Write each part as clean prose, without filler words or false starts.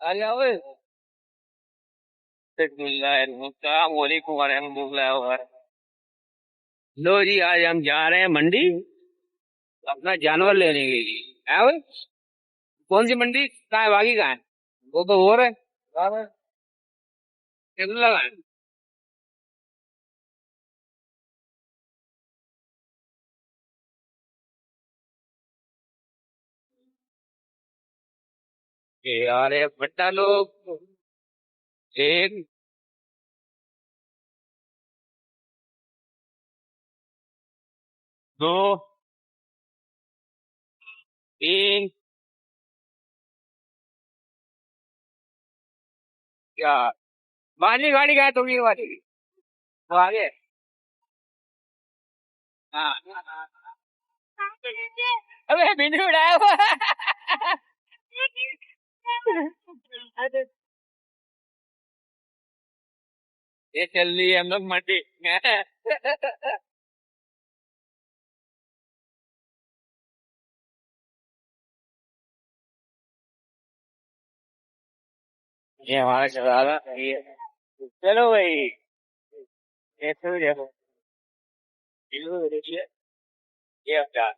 अरे ओए लो जी, आज हम जा रहे हैं मंडी अपना जानवर लेने के लिए। है ओए? कौन सी मंडी? कहाँ है? बाकी कहाँ है? वो तो हो रहा है। कहाँ है? कितना लगा है? ये यार ये बट्टा लोग। एक, दो, तीन, चार। बाजी गाड़ी का है तुम्ही वाली? वो आगे है। हाँ। अबे बिंदु उड़ाया हुआ है। ये चल रही है हम लोग मंडी ये हमारा चला रहा ये। चलो भाई। ये तो देखो। ये देखिए। ये क्या?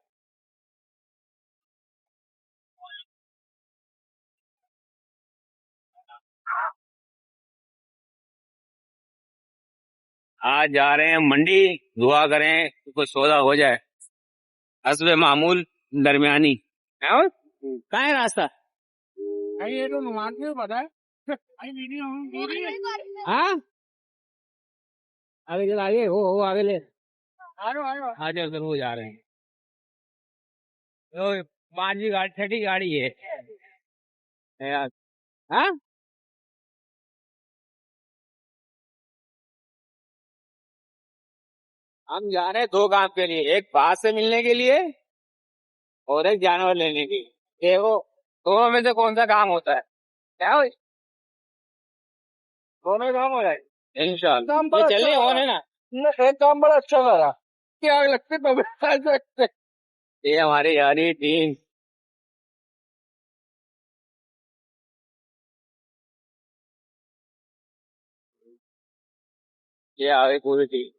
आज जा रहे हैं मंडी। दुआ करें कि कुछ सौदा हो जाए। हस्बे मामूल दरमियानी है। और कहाँ है रास्ता? अरे ये तो नुमान को पता है। अरे वीडियो हाँ। आगे चल, आगे हो आगे ले। आ जाओ आ जाओ। आ जाओ, जरूर जा रहे हैं। ओ, पांचवी गाड़ी छठी गाड़ी है यार। हाँ। हम जा रहे हैं दो काम के लिए, एक बात से मिलने के लिए और एक जानवर लेने के लिए। देखो, दोनों में से कौन सा काम होता है? क्या हो? दोनों काम हो जाए इंशाल्लाह। काम ये बड़ा चल रही अच्छा है ना? एक काम बड़ा अच्छा करा कि आग लगती तो भी खा सकते। ये हमारी यारी टीम। ये आगे पूरी टीम।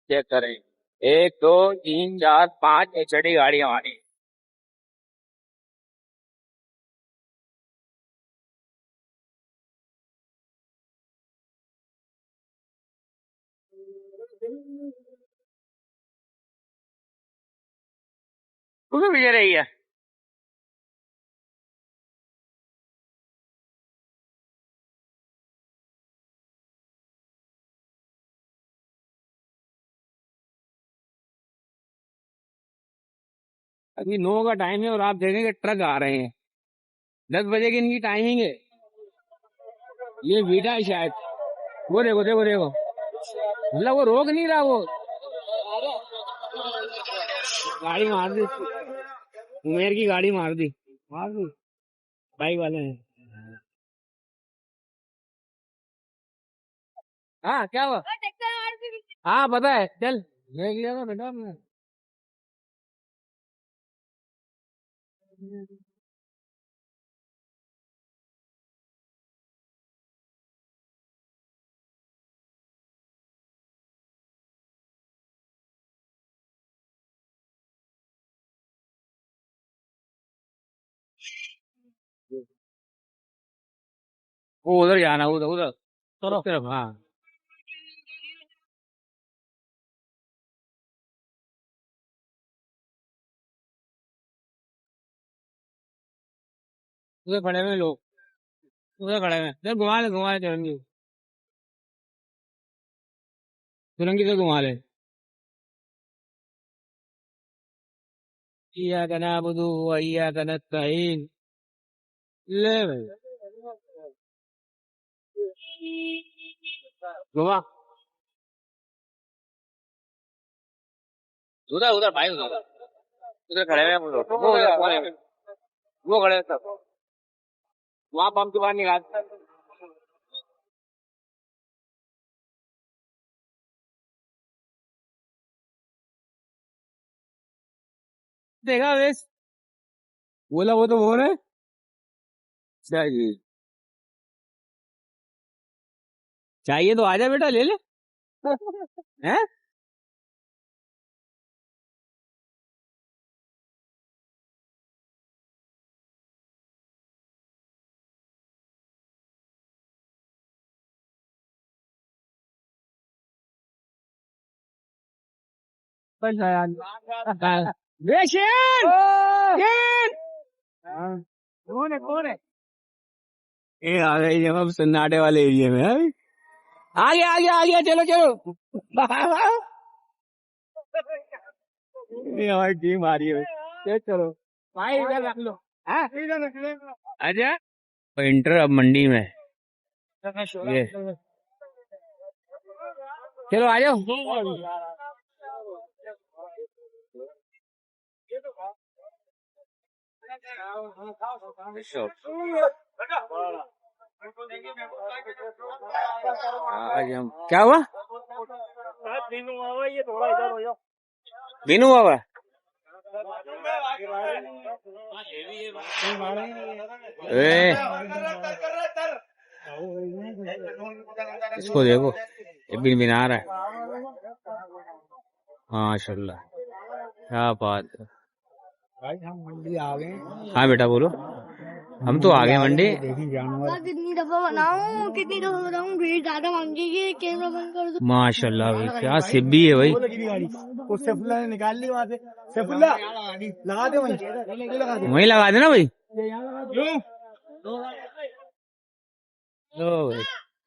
चेक करें। एक, दो, तीन, चार, पांच, एक छठी गाड़ी हमारी। तुम्हें भी ये रही है। अभी 9 का टाइम है और आप देखेंगे ट्रक आ रहे हैं। 10 बजे की इनकी टाइमिंग है। ये बीटा है शायद। वो देखो देखो देखो। मतलब वो रोक नहीं रहा वो। गाड़ी मार दी उसकी। उमेर की गाड़ी मार दी। मार दी। बाइक वाले ने। हाँ क्या हुआ? हाँ पता है, चल देख लिया था बेटा मैं। वो उधर जाना, उधर उधर। चलो सिर्फ हाँ। उधर खड़े हुए लोग। उधर खड़े हुए, चल घुमा ले तिरंगी। तिरंगी से घुमा ले। इय्याका नअबुदु व इय्याका नस्तईन। ले भाई। घुमा। उधर उधर भाई उधर। उधर खड़े हुए हैं वो लोग। वो उधर कोने में। वो खड़े हैं सब। वहां पंप के बाहर निकाल। देखा वेश। बोला वो तो वो है। चाहिए। चाहिए तो आजा बेटा, ले ले। हैं? बेशन! कौन है? ये आ गई जब हम सन्नाटे वाले एरिया में। हैं? आ गया, चलो चलो। ये हमारी टीम आ रही है। चलो भाई, इधर रख लो। आजा। इंटर अब मंडी में। ये चलो आ जाओ। आज हम क्या हुआ? ये थोड़ा इधर हो जाओ। बिनू बाबा इसको देखो, ये बिन आ रहा है। माशाल्लाह, क्या बात है भाई। हम मंडी आ गए। हाँ बेटा बोलो। हम तो आ गए मंडी। कितनी दफा बनाऊं, भीड़ ज्यादा मांगेगी, कैमरा बंद कर दो। माशाल्लाह भाई, क्या सिब्बी है भाई। सैफुल्ला ने निकाल ली वहाँ से। सैफुल्ला लगा दे, वहीं लगा देना भाई।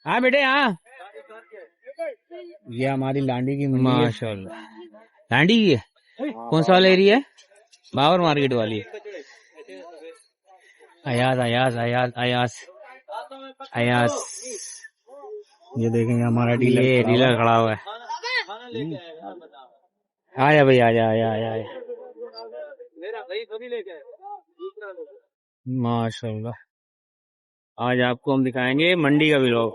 हाँ बेटे, हाँ। ये हमारी लांडी की माशाल्लाह, लांडी की है। कौन सा वाला एरिया है? बाबर मार्केट वाली है। अयास अयास अयास अयास अयास। ये देखेंगे हमारा डीलर, ये डीलर खड़ा हुआ है। आया भाई, आया आया आया आया। माशाल्लाह, आज आपको हम दिखाएंगे मंडी का व्लॉग।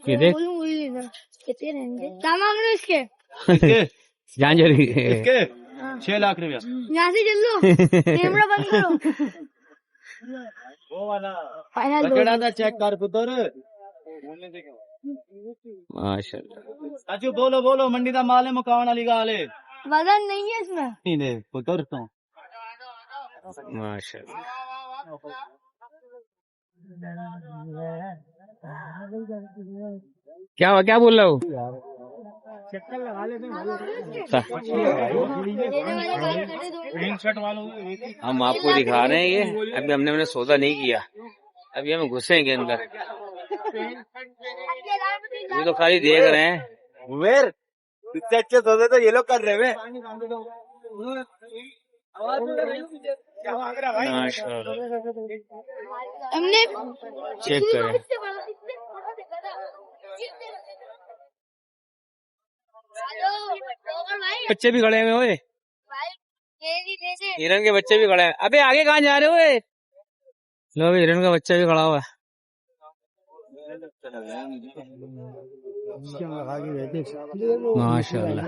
ये देख कितने रहेंगे, क्या मांग रहे इसके? जान जरूरी इसके 6 लाख रुपया। यहाँ से चल लो, कैमरा बंद करो। वो वाला चेक कर पुत्र। माशाल्लाह, अच्छू बोलो बोलो, मंडी का माल है, मुकावन वाली गाल है, वजन नहीं है इसमें। नहीं पुत्र तो माशाल्लाह। क्या बोल रहा हूँ? चक्कर लगा लेते हम आपको दिखा रहे हैं। ये अभी हमने सौदा नहीं किया, अभी हम घुसेंगे अंदर। ये तो खाली देख रहे हैं। उमेर इतने अच्छे सौदे तो ये लोग कर रहे हैं। हमने चेक करें। बच्चे भी खड़े हुए, हिरन के बच्चे भी खड़े हैं। अबे आगे कहाँ जा रहे हो? लो, हिरन का बच्चा भी खड़ा हुआ है। माशाल्लाह,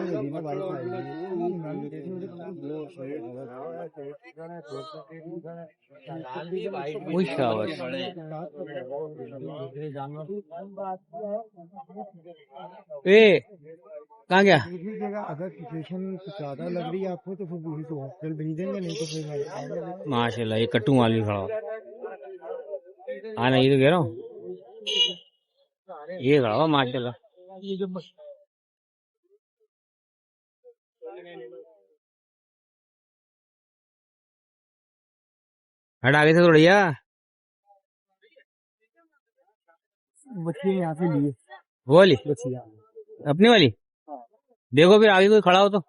कहाँ गया? अगर सिचुएशन ज्यादा लग रही है आपको तो फिर हॉस्पिटल भेज देंगे, नहीं तो फिर माशाल्लाह ये कट्टू वाली खड़ा। हाँ नहीं तो कह रहा हूँ, ये खड़ा हुआ माशाल्लाह। हट आगे से थोड़िया। बच्ची यहाँ से लिए वो वाली अपनी वाली। देखो फिर आगे कोई खड़ा हो तो।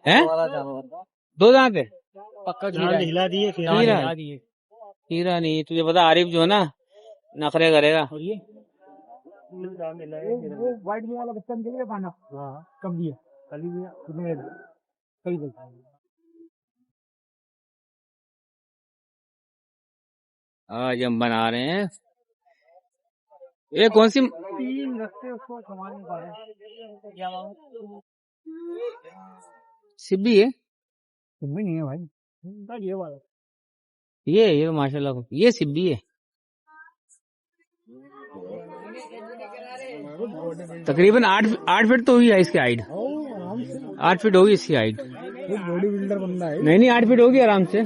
हैं? 2 दांत है पक्का। हिला दिए, हीरा नहीं। तुझे पता आरिफ जो है ना, नखरे करेगा। व्हाइट वाला बच्चा निकल पाना कब दिया? कभी आज हम बना रहे हैं ये कौन सी 3 रस्ते उसको कमाने पा रहे। सिब्बी है? सिब्बी नहीं है भाई, ये वाला ये माशाल्लाह ये सिब्बी है। तकरीबन 8 फीट तो हुई है इसकी हाइट। 8 फीट होगी इसकी हाइट। बॉडी बिल्डर बंदा है। नहीं 8 फीट होगी आराम से।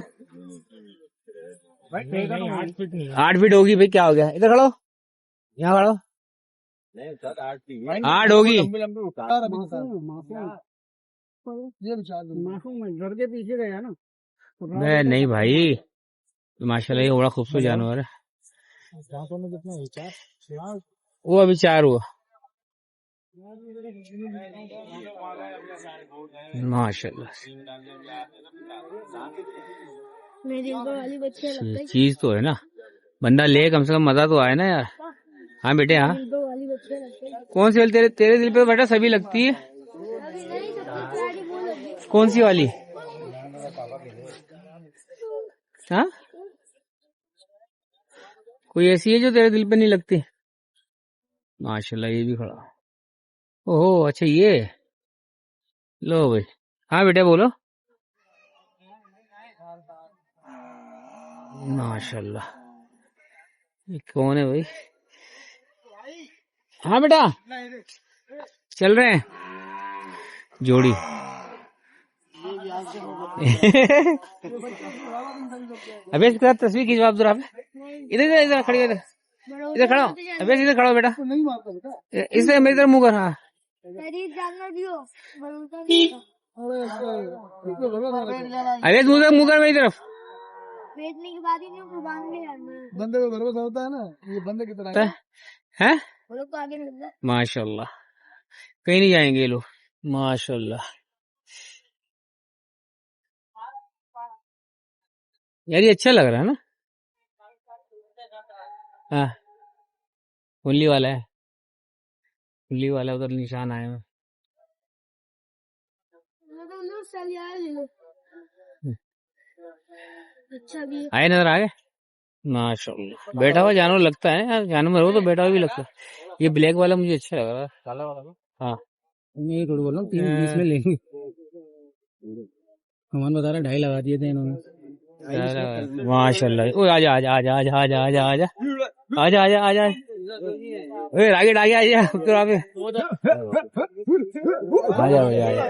8 फीट होगी भाई, क्या हो गया? इधर खड़ो, यहाँ खड़ो। 8 होगी। घर के पीछे गया ना। नहीं भाई, माशाल्लाह ये बड़ा खूबसूरत जानवर है। वो अभी 4 हुआ। माशाल्लाह चीज तो है ना, बंदा ले कम से कम, मजा तो आए ना यार। हाँ बेटे हाँ। कौन सी वाली तेरे दिल पे बेटा सभी लगती है? कौन सी वाली? हाँ, कोई ऐसी है जो तेरे दिल पे नहीं लगती? माशाल्लाह ये भी खड़ा। ओहो अच्छा ये लो भाई। हाँ बेटा बोलो। माशाल्लाह ये कौन है भाई? हाँ बेटा चल रहे हैं जोड़ी। अबे इसके साथ तस्वीर खिंचवा जरा। इधर इधर खड़ी हो, इधर खड़ा। अबे इधर खड़ा बेटा, इससे मेरी तरफ मुंह कर। हाँ अबे मुंह कर मेरी तरफ। बेचने की बात ही नहीं, बंदे को भरोसा होता है ना, ये बंदे की तरह है। वो लोग तो आगे निकल जाए। माशाल्लाह कहीं नहीं जाएंगे ये लोग। माशाल्लाह यार ये अच्छा लग रहा है ना। हाँ उल्ली वाला है, उल्ली वाला उधर निशान आए हैं। अच्छा भी आए नजर आ गए। माशाल्लाह बैठा हुआ जानवर लगता है यार, जानवर हो तो बैठा हुआ भी लगता है। ये ब्लैक वाला मुझे अच्छा लग रहा है, काला वाला। हाँ मैं थोड़ी बोल रहा हूँ 3:20 में लेंगे। हमान बता रहा 2.5 लगा दिए थे इन्होंने। माशाल्लाह ओ आजा आजा आजा आजा आजा आजा आजा आजा आजा आजा। ओए रागिट आ गया, आजा तो आगे आजा भैया आजा।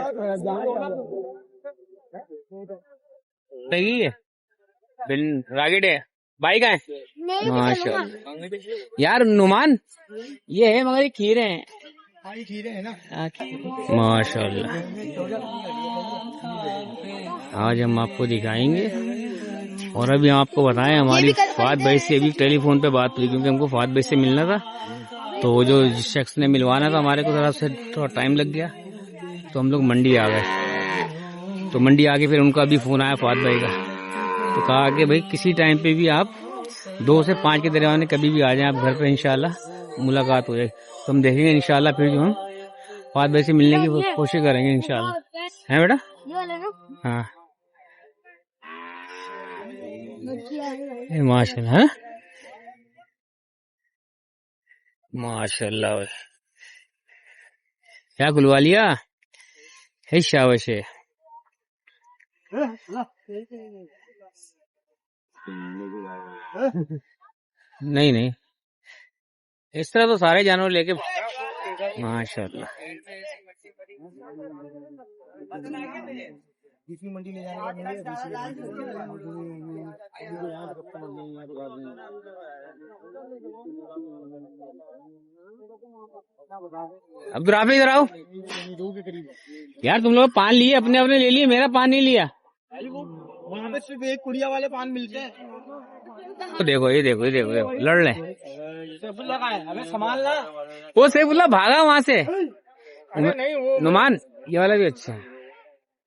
नहीं है बिन रागिट है, बाइक है। माशाल्लाह यार नुमान ये है, मगर ये खीरे हैं। खीरे है ना। माशाल्लाह आज हम आपको दिखाएंगे। और अभी हम आपको बताएं, हमारी फवाद भाई से अभी टेलीफोन पे बात हुई, क्योंकि हमको फवाद भाई से मिलना था। तो वो जो जिस शख्स ने मिलवाना था हमारे को, तरफ से थोड़ा टाइम लग गया, तो हम लोग मंडी आ गए। तो मंडी आके फिर उनका भी फोन आया फवाद भाई का, तो कहा कि भाई किसी टाइम पे भी आप 2 से 5 के दरमियान में कभी भी आ जाएं आप घर पे, इंशाल्लाह मुलाकात हो जाए। तो हम देखेंगे इंशाल्लाह, फिर जो हम फवाद भाई से मिलने की कोशिश करेंगे इंशाल्लाह। है बेटा? हाँ माशाल्लाह माशाल्लाह क्या खुलवा लिया है, शाबाश है। नहीं इस तरह तो सारे जानवर लेके माशाल्लाह। मंडी ले अब्दुल राफी इधर आओ यार। तुम लोग पान लिए, अपने अपने ले लिए, मेरा पान नहीं लिया। वहाँ पे सिर्फ एक कुड़िया वाले पान मिलते हैं। तो देखो ये देखो लड़ रहे। अबे संभाल ला। वो सैफुल्लाह भागा वहाँ से। नुमान ये वाला भी अच्छा है,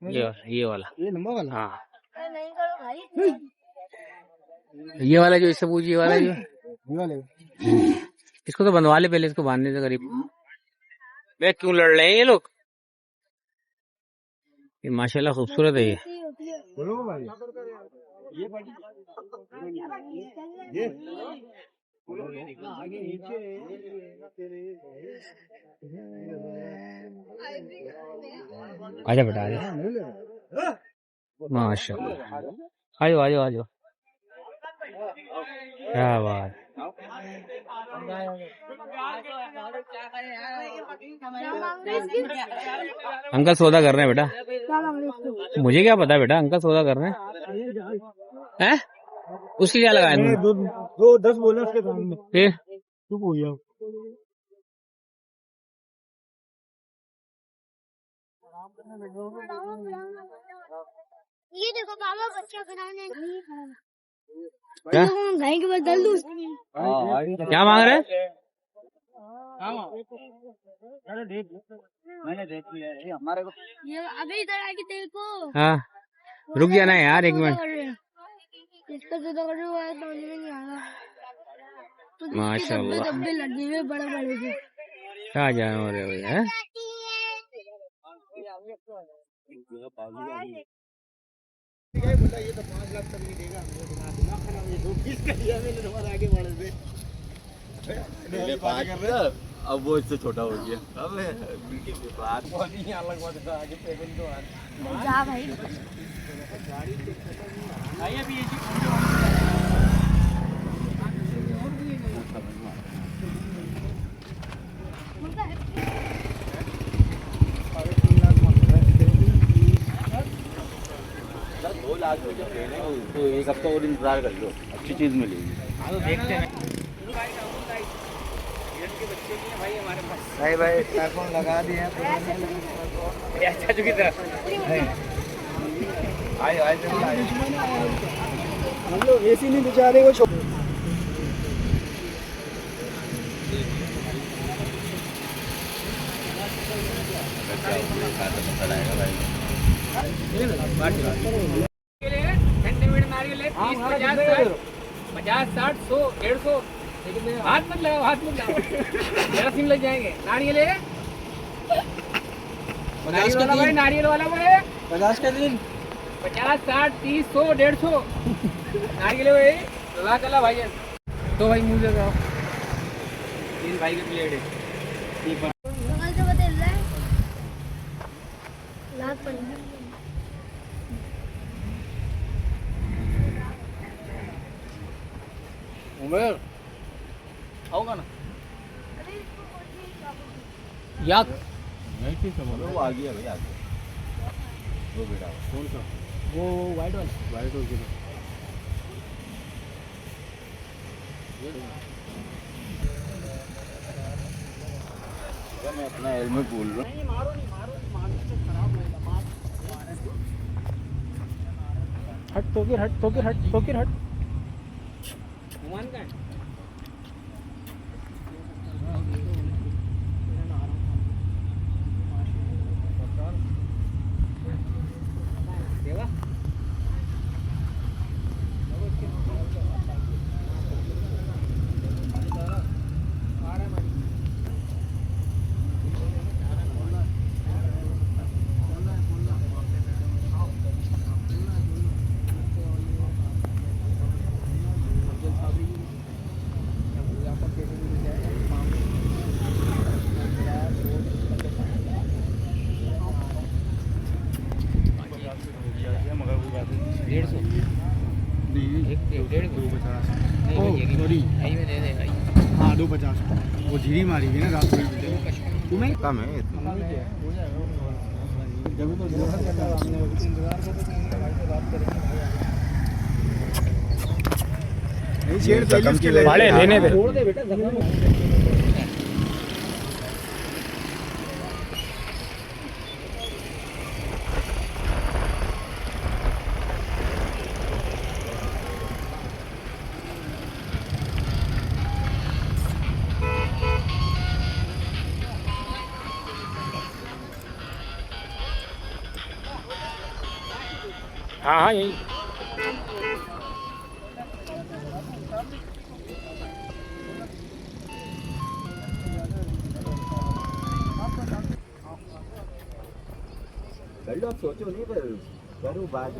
ये वाला ये नंबर वाला। हाँ ये वाला जो इससे पूछिए, ये वाला जो इसको तो बंधवा ले पहले, इसको बांधने से करीब। वे क्यों लड़ रहे हैं ये लोग? ये माशाल्लाह खूबसूरत है ये। आजा बेटा आजा। माशाल्लाह, आजो आजो आजो, क्या बात। अंकल सौदा कर रहे हैं बेटा। क्या मांग रहे हो? मुझे क्या पता बेटा, अंकल सौदा कर रहे हैं। हैं? उसकी क्या लगाया तुमने? दो 10 बोला उसके सामने, फिर चुप हो गया। ये देखो पापा बच्चा बनाने क्या गाय के बदल दूं। क्या मांग रहे हैं? मैंने देख लिया है हमारे को। ये अभी इधर आके देखो। हाँ रुक जाना यार एक मिनट। इसका तो कर रहे हो समझ में नहीं आ रहा। तो माशाल्लाह, डब्बे लगे हुए बड़े बड़े से। क्या जानवर है भैया। बोला ये तो 5 लाख तक नहीं देगा, किसका लिया मैंने तुम्हारे आगे बढ़े थे। बात कर रहे अब वो इससे छोटा हो गया। अब बात बहुत ही अलग बात है, आगे पेमेंट तो जा भाई आइए अभी तो एक हफ्ता और इंतजार कर लो, अच्छी चीज मिलेगी। तो देखते हैं भाई भाई टेलीफोन लगा दिए हैं अच्छा चुकी तरह आए आए हम लोग एसी नहीं बेचारे को छोड़ सेंटीमीटर नारियल है 30, 50, 60, 100, 150। हाथ मत लगाओ, हाथ मत लगाओ, जरासीम लग जाएंगे। नारियल है 50 वाला भाई, नारियल वाला भाई 50 का दिन 50, 60, 30, 100, 150 नारियल है भाई। जज़ाकल्लाह भाई। तो भाई मुंह से जाओ, 3 भाई की प्लेट है। बगल से बदल रहा है लात पड़ी उमर आओगा ना याद वो आ गया भाई, आ गया वो बेटा। कौन सा? वो वाइट वाला वाइट हो गया। मैं अपना हेलमेट बोल रहा हूँ। हट तोकिर हट तोकिर हट तोकिर हट घुमान का है। देवा हाँ 250 वो झीरी मारी गई ना रात में। तुम्हें कम है जब तो इंतजार करेंगे भाड़े लेने दे। हाँ हाँ यही आप सोचो नहीं पर करो बात।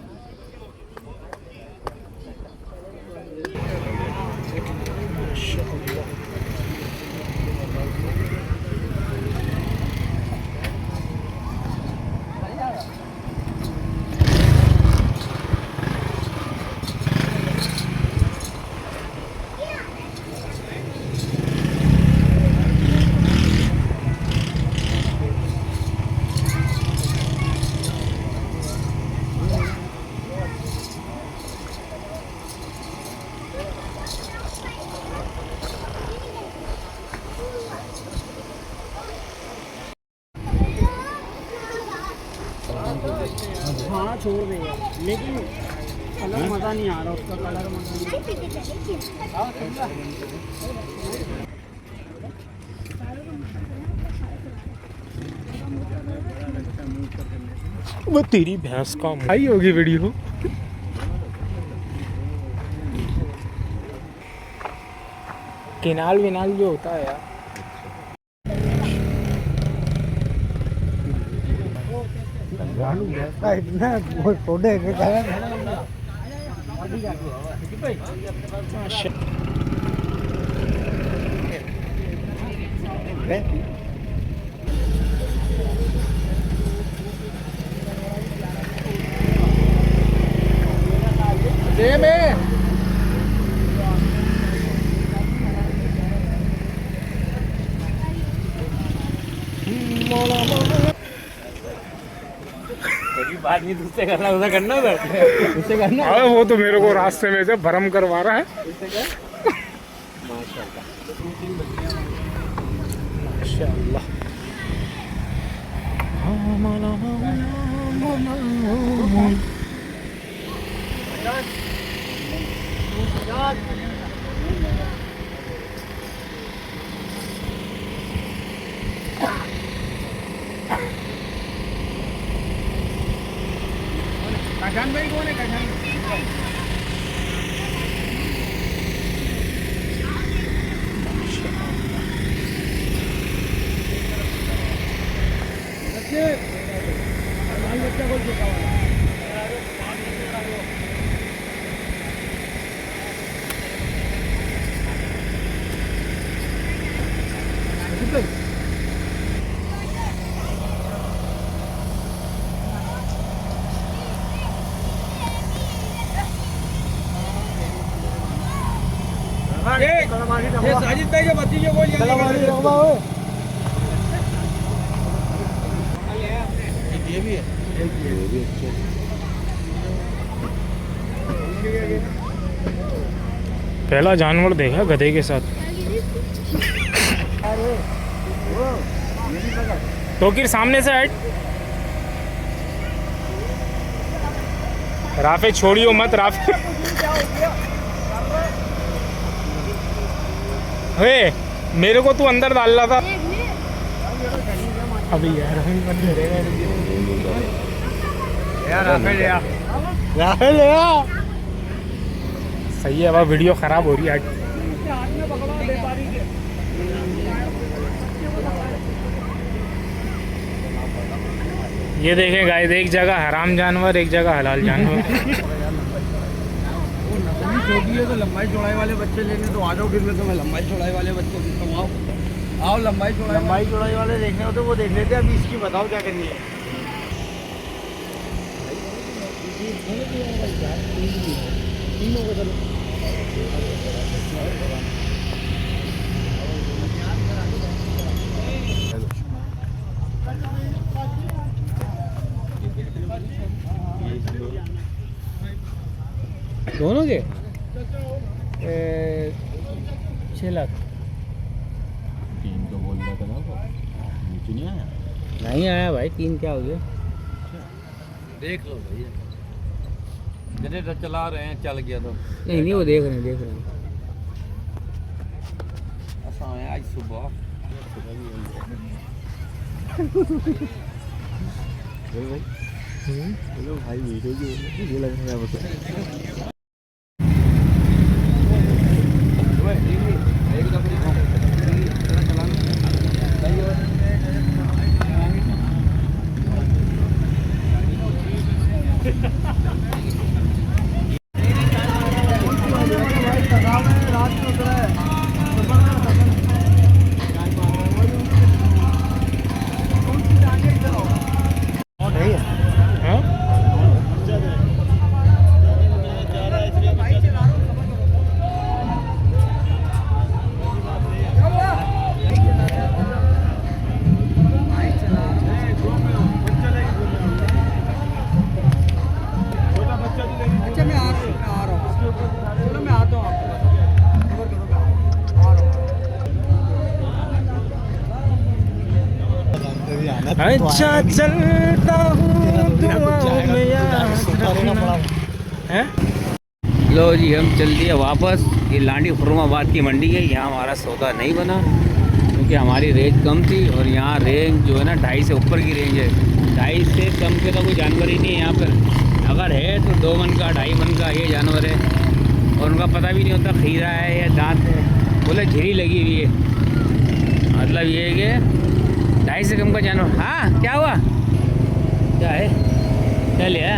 छोड़ देगा, लेकिन कलर मजा नहीं आ रहा उसका, कलर मजा वो तेरी भैंस का आई होगी वीडियो। केनाल विनाल जो होता है यार, इतना छोटे बात नहीं तुझसे करना, उसे करना उससे करना। अरे वो तो मेरे को रास्ते में से भरम करवा रहा है। माशाल्लाह। कशान भाई कौन है? कशान बच्चा को चुका हुआ साजिद भाई के भतीजे को ये भी है। पहला जानवर देखा गधे के साथ। तो फिर सामने से हट। राफे छोड़ियो मत राफे। हे मेरे को तू अंदर डाल रहा था अभी यार। सही है, वह वीडियो खराब हो रही है। ये देखें गाइस, एक जगह हराम जानवर, एक जगह हलाल जानवर। छोटी है तो लंबाई चौड़ाई वाले बच्चे लेने तो आ जाओ, फिर मैं तुम्हें लंबाई चौड़ाई वाले बच्चे देता हूँ। आओ लंबाई चौड़ाई वाले देखने हो तो वो देख लेते हैं। अभी इसकी बताओ क्या करनी है। दोनों के 6 लाख। 3 तो बोल रहा था ना, वो नीचे नहीं आया। नहीं आया भाई, 3 क्या हो गया? देख लो भैया, जनरेटर चला रहे हैं, चल गया तो नहीं वो देख रहे हैं। ऐसा है आज सुबह। भाई वीडियो जो लग रहा है अच्छा चलता हूँ हैं? लो जी हम चल दिए वापस। ये लांडी खुरमाबाद की मंडी है, यहाँ हमारा सौदा नहीं बना क्योंकि हमारी रेंज कम थी और यहाँ रेंज जो है ना 2.5 से ऊपर की रेंज है। 2.5 से कम के तो कोई जानवर ही नहीं है यहाँ पर। अगर है तो 2 मन का 2.5 मन का ये जानवर है और उनका पता भी नहीं होता खीरा है या दांत है, बोले झिरी लगी हुई है। मतलब ये है कि 2.5 से कम का जानवर। हाँ क्या हुआ, क्या है, क्या लिया?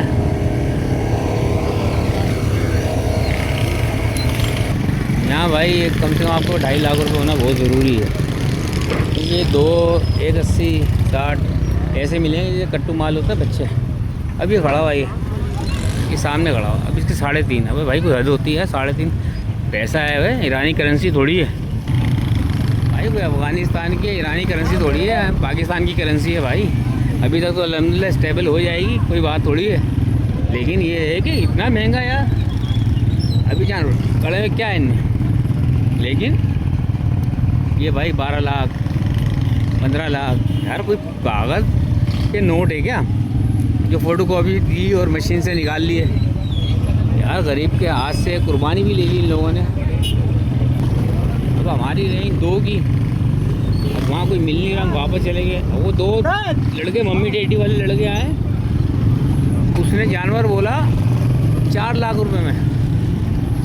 यहाँ भाई एक कम से कम आपको 2.5 लाख रुपए होना बहुत ज़रूरी है। ये 2 180 60 ऐसे मिलेंगे। ये कट्टू माल होता है बच्चे। अब ये खड़ा हुआ ये सामने खड़ा हुआ, अब इसके 3.5। अबे भाई कोई हद होती है, 3.5 पैसा है भाई, ईरानी करेंसी थोड़ी है भाई, कोई अफ़गानिस्तान की ईरानी करेंसी थोड़ी है, पाकिस्तान की करेंसी है भाई। अभी तक तो अल्हम्दुलिल्लाह स्टेबल हो जाएगी, कोई बात थोड़ी है। लेकिन ये है कि इतना महंगा यार, अभी जान कड़े में क्या है इनमें। लेकिन ये भाई 12 लाख 15 लाख यार, कोई कागज़ के नोट है क्या जो फ़ोटो कॉपी की और मशीन से निकाल लिए यार। गरीब के हाथ से कुर्बानी भी ले ली इन लोगों ने। अब हमारी रेंज 2 की, अब वहाँ कोई मिल नहीं रहा, हम वापस चले गए। वो 2 लड़के मम्मी डैडी वाले लड़के आए, उसने जानवर बोला 4 लाख रुपए में।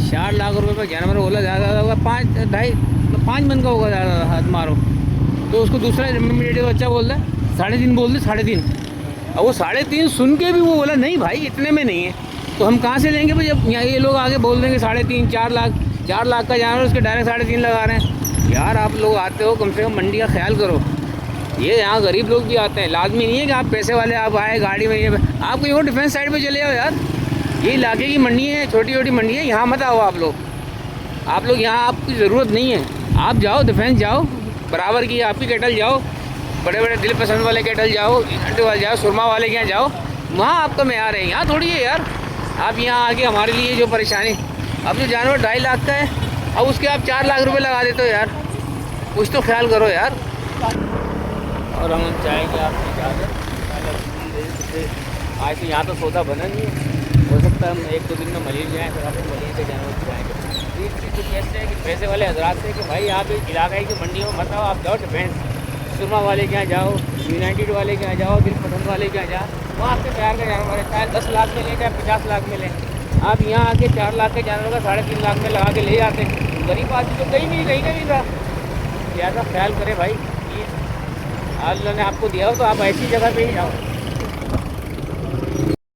4 लाख रुपए में जानवर बोला, ज़्यादा होगा 5 मन का होगा, ज़्यादा हाथ मारो। तो उसको दूसरा मम्मी डैडी का बच्चा बोल रहा है 3.5 बोल दे, 3.5। अब वो 3.5 सुन के भी वो बोला नहीं भाई इतने में नहीं है। तो हम कहाँ से लेंगे भाई, जब यहाँ ये लोग आगे बोल देंगे 3.5 4 लाख का जानवर, उसके डायरेक्ट 3.5 लगा रहे हैं। यार आप लोग आते हो, कम से कम मंडी का ख्याल करो। ये यहाँ गरीब लोग भी आते हैं, लाजमी नहीं है कि आप पैसे वाले आप आए गाड़ी में। ये आप कहीं और डिफेंस साइड पे चले जाओ यार, ये इलाके की मंडी है, छोटी छोटी मंडी है, यहाँ मत आओ आप लोग यहाँ आपकी ज़रूरत नहीं है। आप जाओ डिफेंस जाओ, बराबर की आपकी कैटल जाओ, बड़े बड़े दिल पसंद वाले कैटल जाओ, अंडे वाले जाओ, सुरमा वाले के यहाँ जाओ, वहाँ आपका मैार है। यहाँ थोड़ी है यार आप यहाँ आके हमारे लिए जो परेशानी। अब जो जानवर 2.5 लाख का है, अब उसके आप 4 लाख रुपए लगा देते हो यार, कुछ तो ख्याल करो यार। और हम चाहेंगे आपकी इजाज़त, आज तो यहाँ तो सौदा बना नहीं है, हो सकता है हम 1-2 दिन में मलिर जाएँ, फिर आप मलिर से जानवर जाएँगे। तो कैसे है कि पैसे वाले हजरात से कि भाई आप इस इलाके की मंडी में मत आओ, आप जाओ डिफेंस सुरमा वाले के यहाँ जाओ, यूनाइटेड वाले के यहाँ जाओ, दिल पसंद वाले के यहाँ जाओ, वहाँ आपके प्यार का जानवर है, चाहे 10 लाख में लें चाहे 50 लाख में लें। आप यहाँ आके 4 लाख के जानवर का 3.5 लाख में लगा के ले जाते हैं। गरीब आदमी तो कहीं नहीं रहा। ज़्यादा ख्याल करें भाई, अल्लाह ने आपको दिया हो तो आप ऐसी जगह पे ही जाओ।